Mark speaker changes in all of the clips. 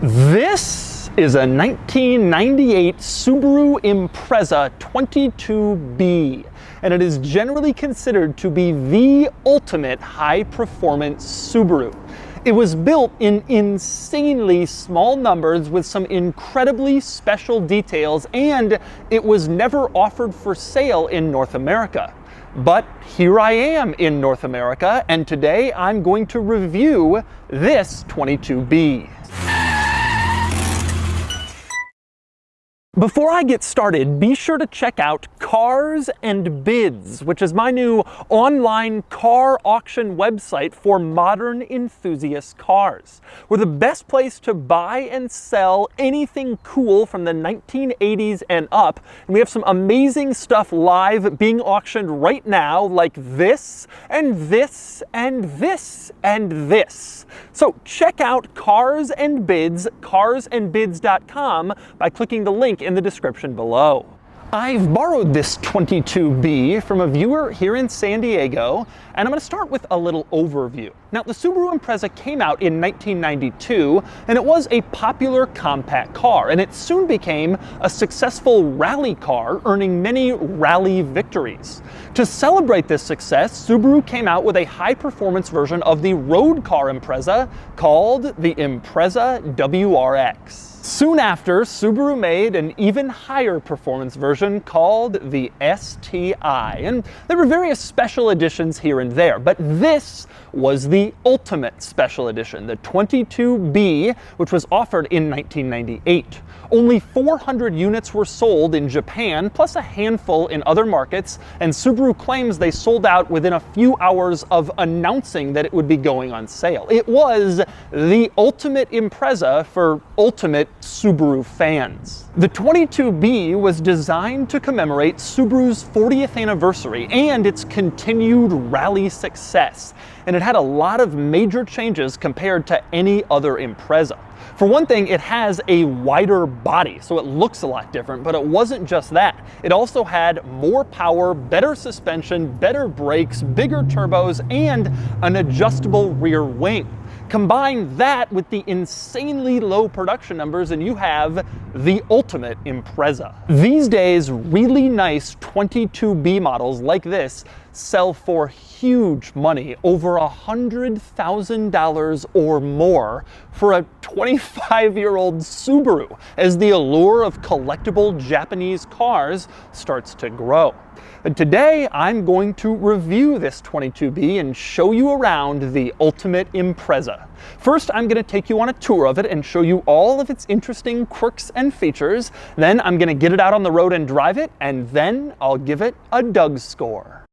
Speaker 1: This is a 1998 Subaru Impreza 22B, and it is generally considered to be the ultimate high-performance Subaru. It was built in insanely small numbers with some incredibly special details, and it was never offered for sale in North America. But here I am in North America, and today I'm going to review this 22B. Before I get started, be sure to check out Cars and Bids, which is my new online car auction website for modern enthusiast cars. We're the best place to buy and sell anything cool from the 1980s and up, and we have some amazing stuff live being auctioned right now, like this, and this, and this, and this. So check out Cars and Bids, carsandbids.com, by clicking the link in the description below. I've borrowed this 22B from a viewer here in San Diego, and I'm going to start with a little overview. Now, the Subaru Impreza came out in 1992, and it was a popular compact car, and it soon became a successful rally car, earning many rally victories. To celebrate this success, Subaru came out with a high-performance version of the road car Impreza called the Impreza WRX. Soon after, Subaru made an even higher performance version called the STI, and there were various special editions here and there, but this was the ultimate special edition, the 22B, which was offered in 1998. Only 400 units were sold in Japan, plus a handful in other markets, and Subaru claims they sold out within a few hours of announcing that it would be going on sale. It was the ultimate Impreza for ultimate Subaru fans. The 22B was designed to commemorate Subaru's 40th anniversary and its continued rally success, and it had a lot of major changes compared to any other Impreza. For one thing, it has a wider body, so it looks a lot different, but it wasn't just that. It also had more power, better suspension, better brakes, bigger turbos, and an adjustable rear wing. Combine that with the insanely low production numbers and you have the ultimate Impreza. These days, really nice 22B models like this sell for huge money, over $100,000 or more for a 25-year-old Subaru, as the allure of collectible Japanese cars starts to grow. And today, I'm going to review this 22B and show you around the ultimate Impreza. First, I'm going to take you on a tour of it and show you all of its interesting quirks and features. Then I'm going to get it out on the road and drive it, and then I'll give it a Doug score.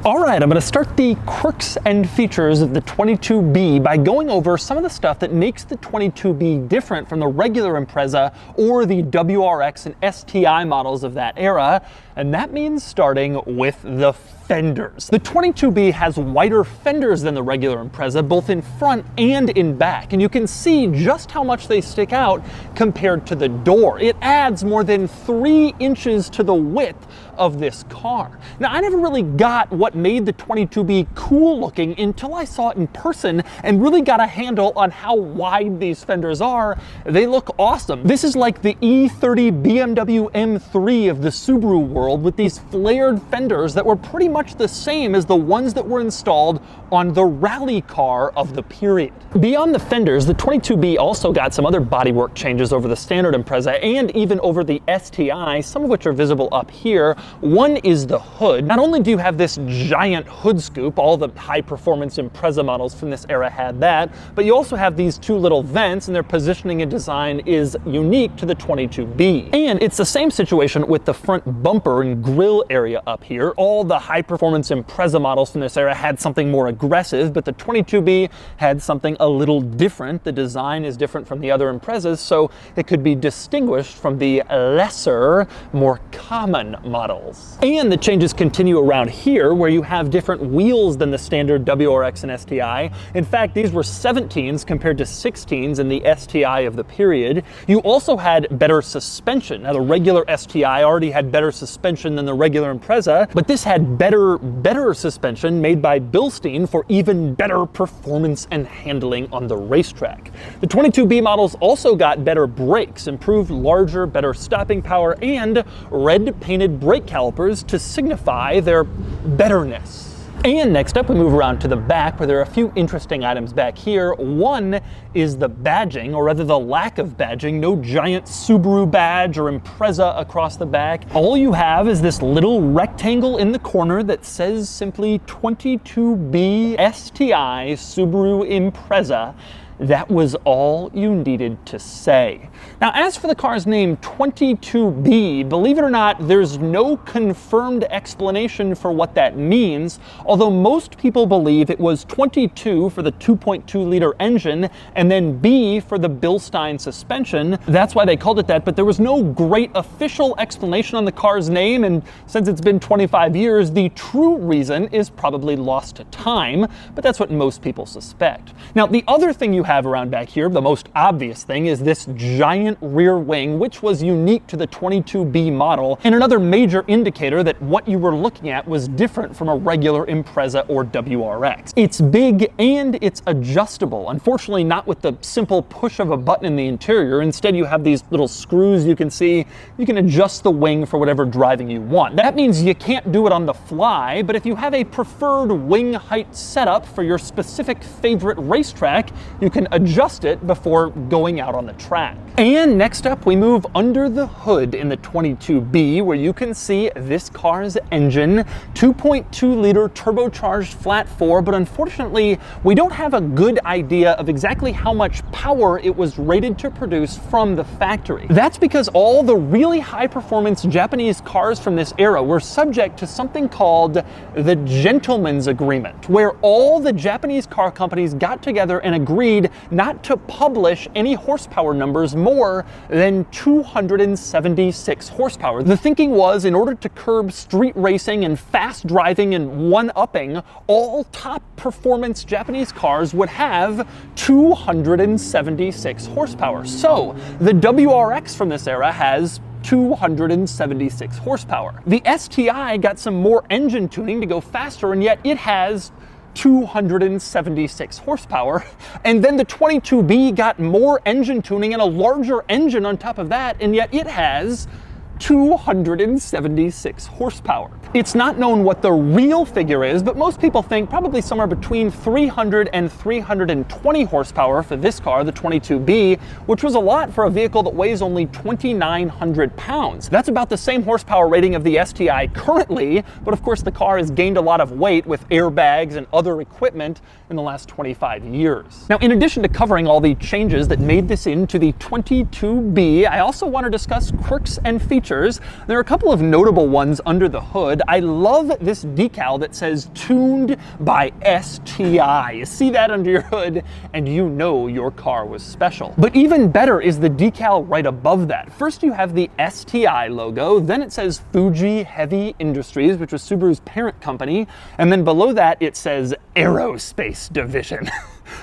Speaker 1: All right, I'm going to start the quirks and features of the 22B by going over some of the stuff that makes the 22B different from the regular Impreza or the WRX and STI models of that era, and that means starting with the fenders. The 22B has wider fenders than the regular Impreza, both in front and in back, and you can see just how much they stick out compared to the door. It adds more than 3 inches to the width of this car. Now, I never really got what made the 22B cool looking until I saw it in person and really got a handle on how wide these fenders are. They look awesome. This is like the E30 BMW M3 of the Subaru world, with these flared fenders that were pretty much the same as the ones that were installed on the rally car of the period. Beyond the fenders, the 22B also got some other bodywork changes over the standard Impreza and even over the STI, some of which are visible up here. One is the hood. Not only do you have this giant hood scoop, all the high-performance Impreza models from this era had that, but you also have these 2 little vents, and their positioning and design is unique to the 22B. And it's the same situation with the front bumper and grille area up here. All the high-performance Impreza models from this era had something more aggressive, but the 22B had something a little different. The design is different from the other Imprezas, so it could be distinguished from the lesser, more common models. pedals. And the changes continue around here, where you have different wheels than the standard WRX and STI. In fact, these were 17s compared to 16s in the STI of the period. You also had better suspension. Now, the regular STI already had better suspension than the regular Impreza, but this had better suspension made by Bilstein for even better performance and handling on the racetrack. The 22B models also got better brakes, improved larger, better stopping power, and red painted brake calipers to signify their betterness. And next up, we move around to the back, where there are a few interesting items back here. One is the badging, or rather the lack of badging. No giant Subaru badge or Impreza across the back. All you have is this little rectangle in the corner that says simply 22B STI Subaru Impreza. That was all you needed to say. Now, as for the car's name 22B, believe it or not, there's no confirmed explanation for what that means, although most people believe it was 22 for the 2.2-liter engine and then B for the Bilstein suspension. That's why they called it that, but there was no great official explanation on the car's name, and since it's been 25 years, the true reason is probably lost to time, but that's what most people suspect. Now, the other thing you have around back here, the most obvious thing, is this giant rear wing, which was unique to the 22B model, and another major indicator that what you were looking at was different from a regular Impreza or WRX. It's big and it's adjustable. Unfortunately, not with the simple push of a button in the interior. Instead, you have these little screws you can see. You can adjust the wing for whatever driving you want. That means you can't do it on the fly, but if you have a preferred wing height setup for your specific favorite racetrack, you can adjust it before going out on the track. And next up, we move under the hood in the 22B, where you can see this car's engine, 2.2-liter turbocharged flat 4, but unfortunately, we don't have a good idea of exactly how much power it was rated to produce from the factory. That's because all the really high-performance Japanese cars from this era were subject to something called the Gentleman's Agreement, where all the Japanese car companies got together and agreed not to publish any horsepower numbers more than 276 horsepower. The thinking was, in order to curb street racing and fast driving and one-upping, all top performance Japanese cars would have 276 horsepower. So the WRX from this era has 276 horsepower. The STI got some more engine tuning to go faster, and yet it has 276 horsepower. And then the 22B got more engine tuning and a larger engine on top of that, and yet it has 276 horsepower. It's not known what the real figure is, but most people think probably somewhere between 300 and 320 horsepower for this car, the 22B, which was a lot for a vehicle that weighs only 2,900 pounds. That's about the same horsepower rating of the STI currently, but of course the car has gained a lot of weight with airbags and other equipment in the last 25 years. Now, in addition to covering all the changes that made this into the 22B, I also want to discuss quirks and features. There are a couple of notable ones under the hood. I love this decal that says tuned by STI. You see that under your hood and you know your car was special. But even better is the decal right above that. First you have the STI logo, then it says Fuji Heavy Industries, which was Subaru's parent company, and then below that it says Aerospace Division.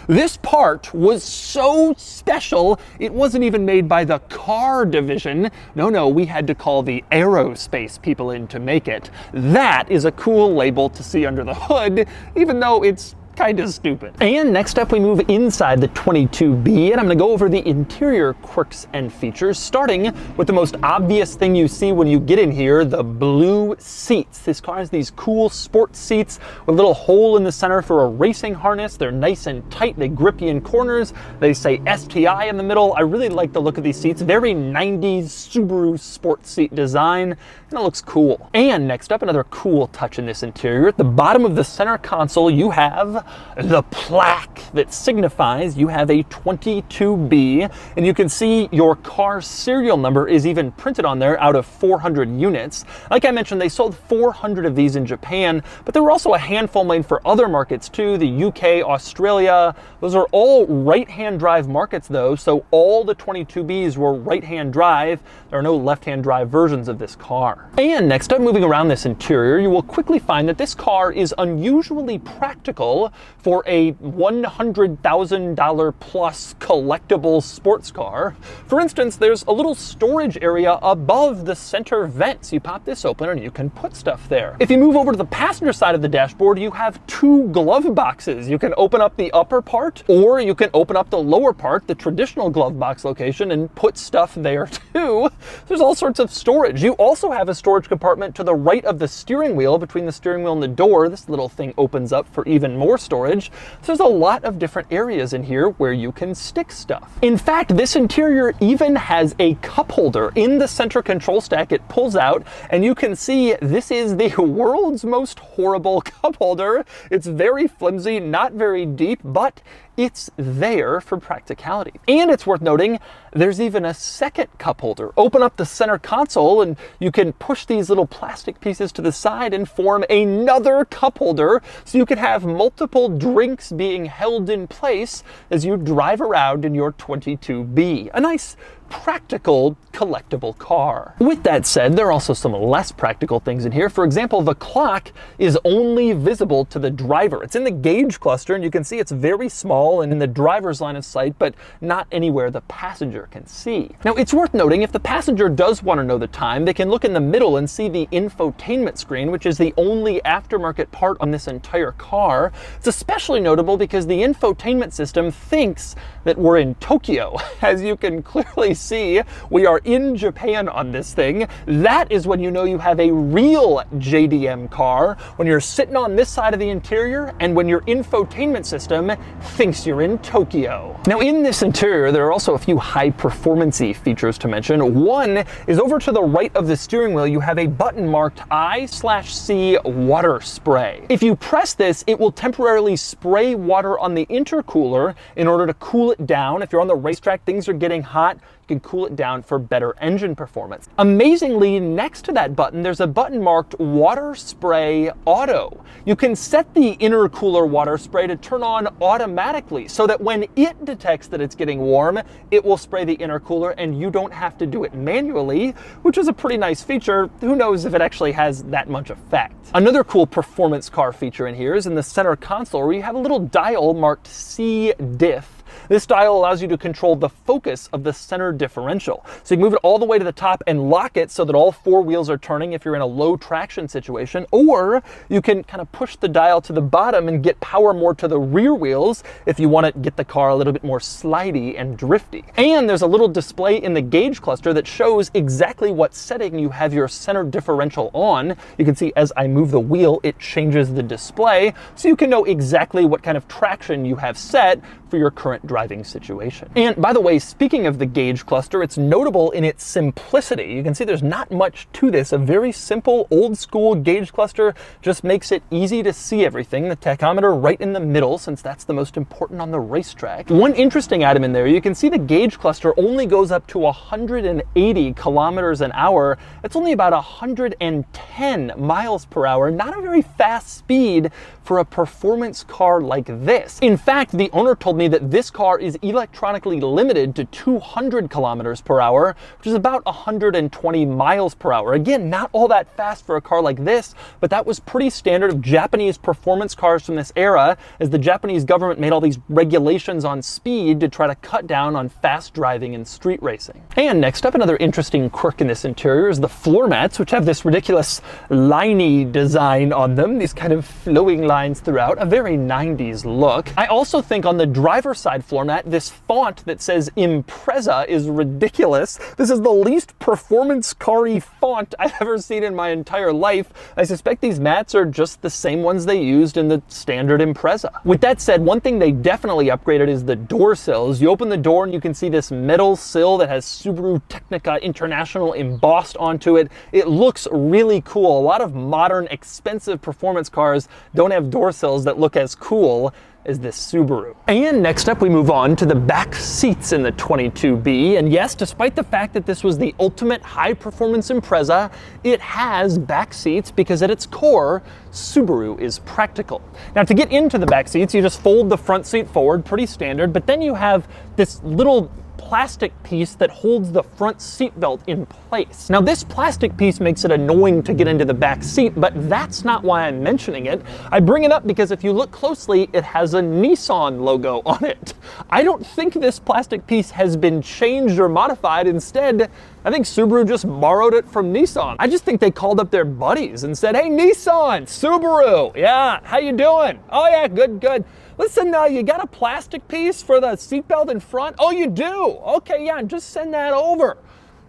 Speaker 1: This part was so special, it wasn't even made by the car division. No, we had to call the aerospace people in to make it. That is a cool label to see under the hood, even though it's kind of stupid. And next up we move inside the 22B, and I'm going to go over the interior quirks and features, starting with the most obvious thing you see when you get in here, the blue seats. This car has these cool sports seats with a little hole in the center for a racing harness. They're nice and tight, they grip you in corners, they say STI in the middle. I really like the look of these seats, very 90s Subaru sports seat design, and it looks cool. And next up, another cool touch in this interior, at the bottom of the center console you have have the plaque that signifies you have a 22B, and you can see your car's serial number is even printed on there out of 400 units. Like I mentioned, they sold 400 of these in Japan, but there were also a handful made for other markets too, the UK, Australia. Those are all right-hand drive markets though, so all the 22Bs were right-hand drive. There are no left-hand drive versions of this car. And next up, moving around this interior, you will quickly find that this car is unusually practical for a $100,000 plus collectible sports car. For instance, there's a little storage area above the center vents. You pop this open and you can put stuff there. If you move over to the passenger side of the dashboard, you have two glove boxes. You can open up the upper part, or you can open up the lower part, the traditional glove box location, and put stuff there too. There's all sorts of storage. You also have a storage compartment to the right of the steering wheel, between the steering wheel and the door. This little thing opens up for even more storage. So there's a lot of different areas in here where you can stick stuff. In fact, this interior even has a cup holder in the center control stack. It pulls out, and you can see this is the world's most horrible cup holder. It's very flimsy, not very deep, but it's there for practicality. And it's worth noting, there's even a second cup holder. Open up the center console and you can push these little plastic pieces to the side and form another cup holder, so you can have multiple drinks being held in place as you drive around in your 22B. A nice practical collectible car. With that said, there are also some less practical things in here. For example, the clock is only visible to the driver. It's in the gauge cluster, and you can see it's very small and in the driver's line of sight, but not anywhere the passenger can see. Now, it's worth noting, if the passenger does want to know the time, they can look in the middle and see the infotainment screen, which is the only aftermarket part on this entire car. It's especially notable because the infotainment system thinks that we're in Tokyo. As you can clearly see, we are in Japan on this thing. That is when you know you have a real JDM car, when you're sitting on this side of the interior and when your infotainment system thinks you're in Tokyo. Now, in this interior, there are also a few high performance-y features to mention. One is over to the right of the steering wheel, you have a button marked I/C water spray. If you press this, it will temporarily spray water on the intercooler in order to cool it down. If you're on the racetrack, things are getting hot, you can cool it down for better engine performance. Amazingly, next to that button, there's a button marked Water Spray Auto. You can set the intercooler water spray to turn on automatically so that when it detects that it's getting warm, it will spray the intercooler and you don't have to do it manually, which is a pretty nice feature. Who knows if it actually has that much effect. Another cool performance car feature in here is in the center console, where you have a little dial marked C-Diff. This dial allows you to control the focus of the center differential. So you can move it all the way to the top and lock it so that all four wheels are turning if you're in a low traction situation, or you can kind of push the dial to the bottom and get power more to the rear wheels if you want to get the car a little bit more slidey and drifty. And there's a little display in the gauge cluster that shows exactly what setting you have your center differential on. You can see as I move the wheel, it changes the display, so you can know exactly what kind of traction you have set for your current driving situation. And by the way, speaking of the gauge cluster, it's notable in its simplicity. You can see there's not much to this. A very simple old school gauge cluster just makes it easy to see everything. The tachometer right in the middle, since that's the most important on the racetrack. One interesting item in there, you can see the gauge cluster only goes up to 180 kilometers an hour. It's only about 110 miles per hour. Not a very fast speed for a performance car like this. In fact, the owner told me that this car is electronically limited to 200 kilometers per hour, which is about 120 miles per hour. Again, not all that fast for a car like this, but that was pretty standard of Japanese performance cars from this era, as the Japanese government made all these regulations on speed to try to cut down on fast driving and street racing. And next up, another interesting quirk in this interior is the floor mats, which have this ridiculous liney design on them, these kind of flowing lines throughout, a very 90s look. I also think on the driver's side floor mat. This font that says Impreza is ridiculous. This is the least performance car-y font I've ever seen in my entire life. I suspect these mats are just the same ones they used in the standard Impreza. With that said, one thing they definitely upgraded is the door sills. You open the door and you can see this metal sill that has Subaru Technica International embossed onto it. It looks really cool. A lot of modern, expensive performance cars don't have door sills that look as cool as this Subaru. And next up we move on to the back seats in the 22B. And yes, despite the fact that this was the ultimate high performance Impreza, it has back seats because at its core, Subaru is practical. Now to get into the back seats, you just fold the front seat forward, pretty standard, but then you have this little plastic piece that holds the front seat belt in place. Now this plastic piece makes it annoying to get into the back seat, but that's not why I'm mentioning it. I bring it up because if you look closely, it has a Nissan logo on it. I don't think this plastic piece has been changed or modified. Instead, I think Subaru just borrowed it from Nissan. I just think they called up their buddies and said, "Hey Nissan, Subaru, yeah, how you doing? Oh yeah, good, good. Listen, you got a plastic piece for the seatbelt in front? Oh, you do? Okay, yeah, just send that over."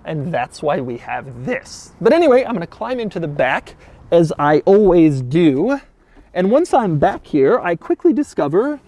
Speaker 1: And that's why we have this. But anyway, I'm gonna climb into the back, as I always do. And once I'm back here, I quickly discover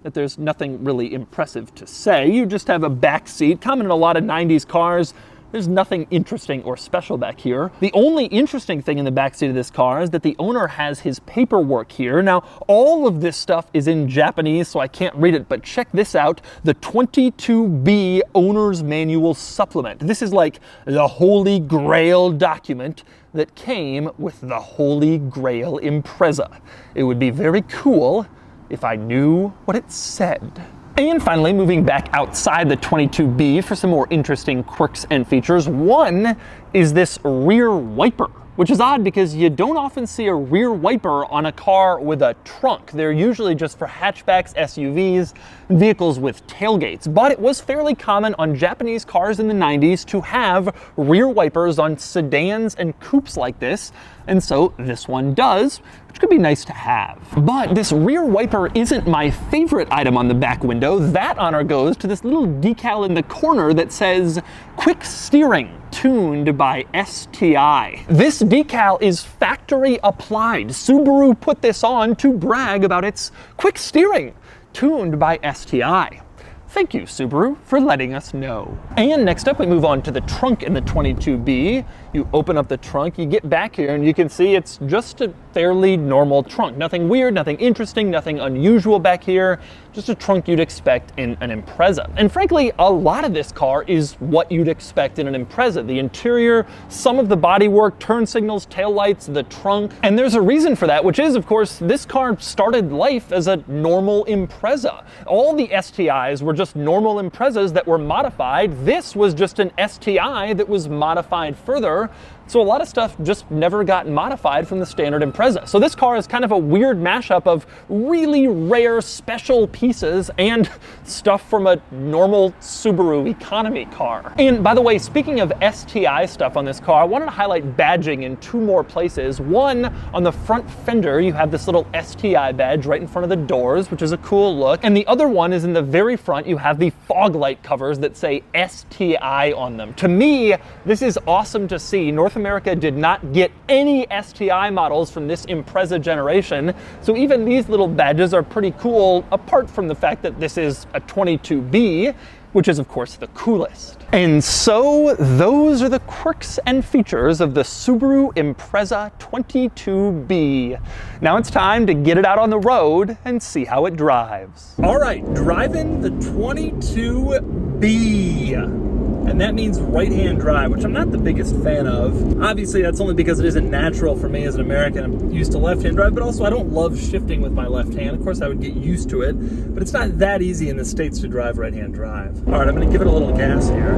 Speaker 1: that there's nothing really impressive to say. You just have a back seat, common in a lot of 90s cars. There's nothing interesting or special back here. The only interesting thing in the backseat of this car is that the owner has his paperwork here. Now, all of this stuff is in Japanese, so I can't read it, but check this out, the 22B Owner's Manual Supplement. This is like the Holy Grail document that came with the Holy Grail Impreza. It would be very cool if I knew what it said. And finally, moving back outside the 22B for some more interesting quirks and features. One is this rear wiper, which is odd because you don't often see a rear wiper on a car with a trunk. They're usually just for hatchbacks, SUVs, and vehicles with tailgates. But it was fairly common on Japanese cars in the 90s to have rear wipers on sedans and coupes like this. And so this one does, which could be nice to have. But this rear wiper isn't my favorite item on the back window. That honor goes to this little decal in the corner that says, "Quick Steering, tuned by STI." This decal is factory applied. Subaru put this on to brag about its quick steering, tuned by STI. Thank you, Subaru, for letting us know. And next up, we move on to the trunk in the 22B. You open up the trunk, you get back here, and you can see it's just a fairly normal trunk. Nothing weird, nothing interesting, nothing unusual back here. Just a trunk you'd expect in an Impreza. And frankly, a lot of this car is what you'd expect in an Impreza. The interior, some of the bodywork, turn signals, taillights, the trunk. And there's a reason for that, which is, of course, this car started life as a normal Impreza. All the STIs were just normal Imprezas that were modified. This was just an STI that was modified further. So a lot of stuff just never got modified from the standard Impreza. So this car is kind of a weird mashup of really rare special pieces and stuff from a normal Subaru economy car. And by the way, speaking of STI stuff on this car, I wanted to highlight badging in two more places. One, on the front fender, you have this little STI badge right in front of the doors, which is a cool look. And the other one is in the very front, you have the fog light covers that say STI on them. To me, this is awesome to see. North America did not get any STI models from this Impreza generation, so even these little badges are pretty cool, apart from the fact that this is a 22B, which is of course the coolest. And so those are the quirks and features of the Subaru Impreza 22B. Now it's time to get it out on the road and see how it drives. All right, driving the 22B. And that means right-hand drive, which I'm not the biggest fan of. Obviously, that's only because it isn't natural for me as an American. I'm used to left-hand drive, but also I don't love shifting with my left hand. Of course, I would get used to it, but it's not that easy in the States to drive right-hand drive. All right, I'm gonna give it a little gas here.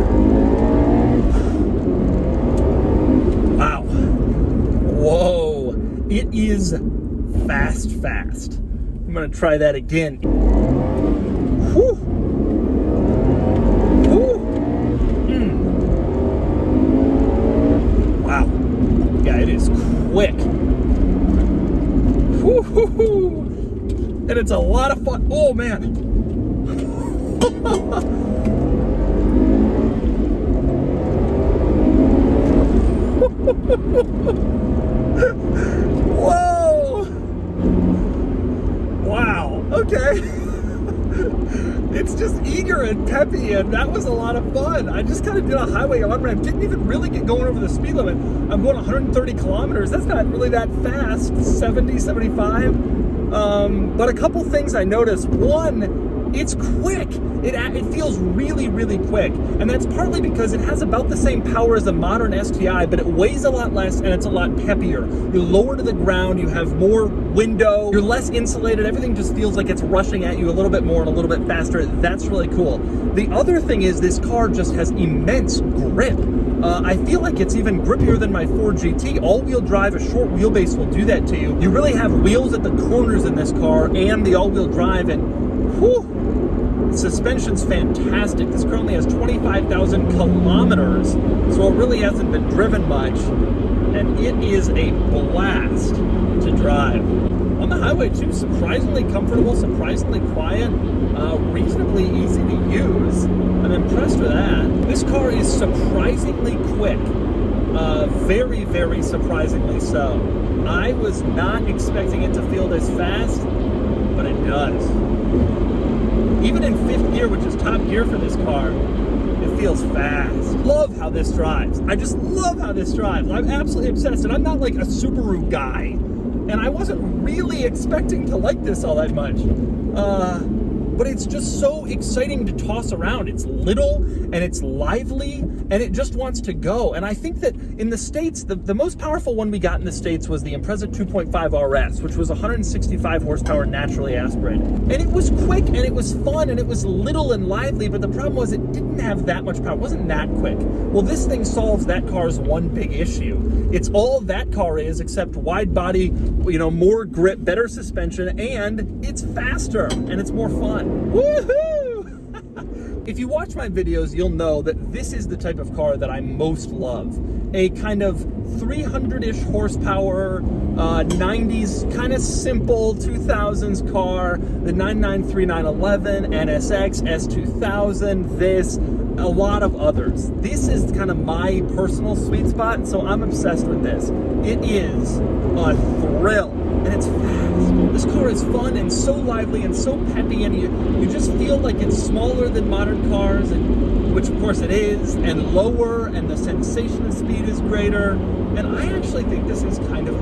Speaker 1: Wow. Whoa. It is fast, fast. I'm gonna try that again. Whew. It is quick. Woo-hoo-hoo. And it's a lot of fun. Oh man. Whoa! Wow, okay. It's just eager and peppy, and that was a lot of fun. I just kind of did a highway on-ramp, didn't even really get going over the speed limit. I'm going 130 kilometers. That's not really that fast, 70, 75. But a couple things I noticed. One, it's quick. It feels really, really quick. And that's partly because it has about the same power as a modern STI, but it weighs a lot less and it's a lot peppier. You're lower to the ground, you have more window, you're less insulated, everything just feels like it's rushing at you a little bit more and a little bit faster. That's really cool. The other thing is this car just has immense grip. I feel like it's even grippier than my Ford GT. All-wheel drive, a short wheelbase will do that to you. You really have wheels at the corners in this car and the all-wheel drive, and whew, suspension's fantastic. This currently has 25,000 kilometers, so it really hasn't been driven much, and it is a blast to drive. On the highway too, surprisingly comfortable, surprisingly quiet, reasonably easy to use. I'm impressed with that. This car is surprisingly quick, very, very surprisingly so. I was not expecting it to feel this fast, but it does. Even in 5th gear, which is top gear for this car, it feels fast. Love how this drives. I just love how this drives. I'm absolutely obsessed, and I'm not like a Subaru guy, and I wasn't really expecting to like this all that much. But it's just so exciting to toss around. It's little and it's lively and it just wants to go. And I think that in the States, the most powerful one we got in the States was the Impreza 2.5 RS, which was 165 horsepower naturally aspirated. And it was quick and it was fun and it was little and lively, but the problem was it didn't have that much power. It wasn't that quick. Well, this thing solves that car's one big issue. It's all that car is, except wide body, more grip, better suspension, and it's faster and it's more fun. Woohoo! If you watch my videos, you'll know that this is the type of car that I most love. A kind of 300-ish horsepower, 90s, kind of simple 2000s car, the 993-911, NSX, S2000, this, a lot of others. This is kind of my personal sweet spot, so I'm obsessed with this. It is a thrill, and it's fast. This car is fun and so lively and so peppy, and you just feel like it's smaller than modern cars, and which of course it is, and lower, and the sensation of speed is greater. And I actually think this is kind of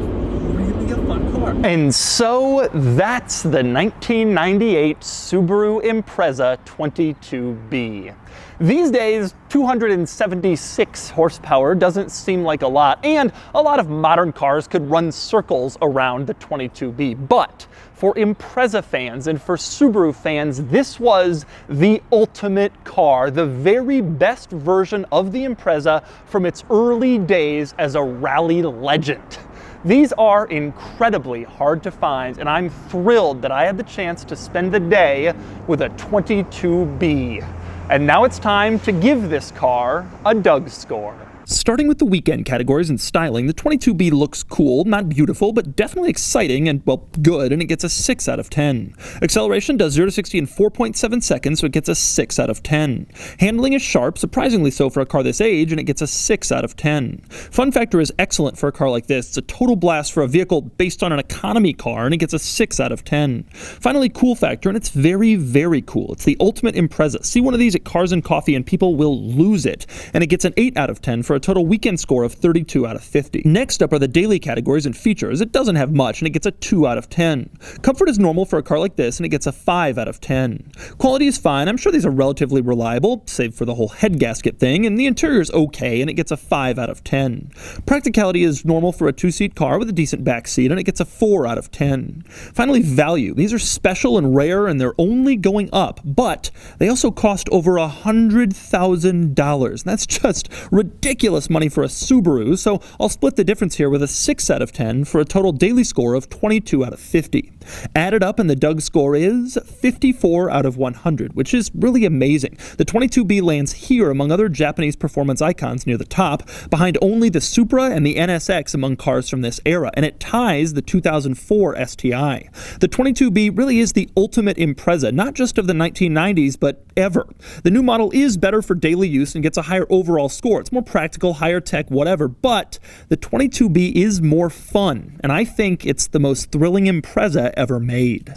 Speaker 1: really a fun car. And so that's the 1998 Subaru Impreza 22B. These days, 276 horsepower doesn't seem like a lot, and a lot of modern cars could run circles around the 22B. But for Impreza fans and for Subaru fans, this was the ultimate car, the very best version of the Impreza from its early days as a rally legend. These are incredibly hard to find, and I'm thrilled that I had the chance to spend the day with a 22B. And now it's time to give this car a Doug score. Starting with the weekend categories and styling, the 22B looks cool, not beautiful, but definitely exciting and, well, good, and it gets a 6 out of 10. Acceleration does 0 to 60 in 4.7 seconds, so it gets a 6 out of 10. Handling is sharp, surprisingly so for a car this age, and it gets a 6 out of 10. Fun factor is excellent for a car like this. It's a total blast for a vehicle based on an economy car, and it gets a 6 out of 10. Finally, cool factor, and it's very, very cool. It's the ultimate Impreza. See one of these at Cars and Coffee and people will lose it, and it gets an 8 out of 10 for a total weekend score of 32 out of 50. Next up are the daily categories and features. It doesn't have much, and it gets a 2 out of 10. Comfort is normal for a car like this, and it gets a 5 out of 10. Quality is fine. I'm sure these are relatively reliable, save for the whole head gasket thing, and the interior is okay, and it gets a 5 out of 10. Practicality is normal for a 2-seat car with a decent back seat, and it gets a 4 out of 10. Finally, value. These are special and rare, and they're only going up, but they also cost over $100,000. That's just ridiculous. ridiculous money for a Subaru, so I'll split the difference here with a 6 out of 10 for a total daily score of 22 out of 50. Added up, and the Doug score is 54 out of 100, which is really amazing. The 22B lands here among other Japanese performance icons near the top, behind only the Supra and the NSX among cars from this era, and it ties the 2004 STI. The 22B really is the ultimate Impreza, not just of the 1990s, but ever. The new model is better for daily use and gets a higher overall score. It's more practical, higher tech, whatever, but the 22B is more fun, and I think it's the most thrilling Impreza ever made.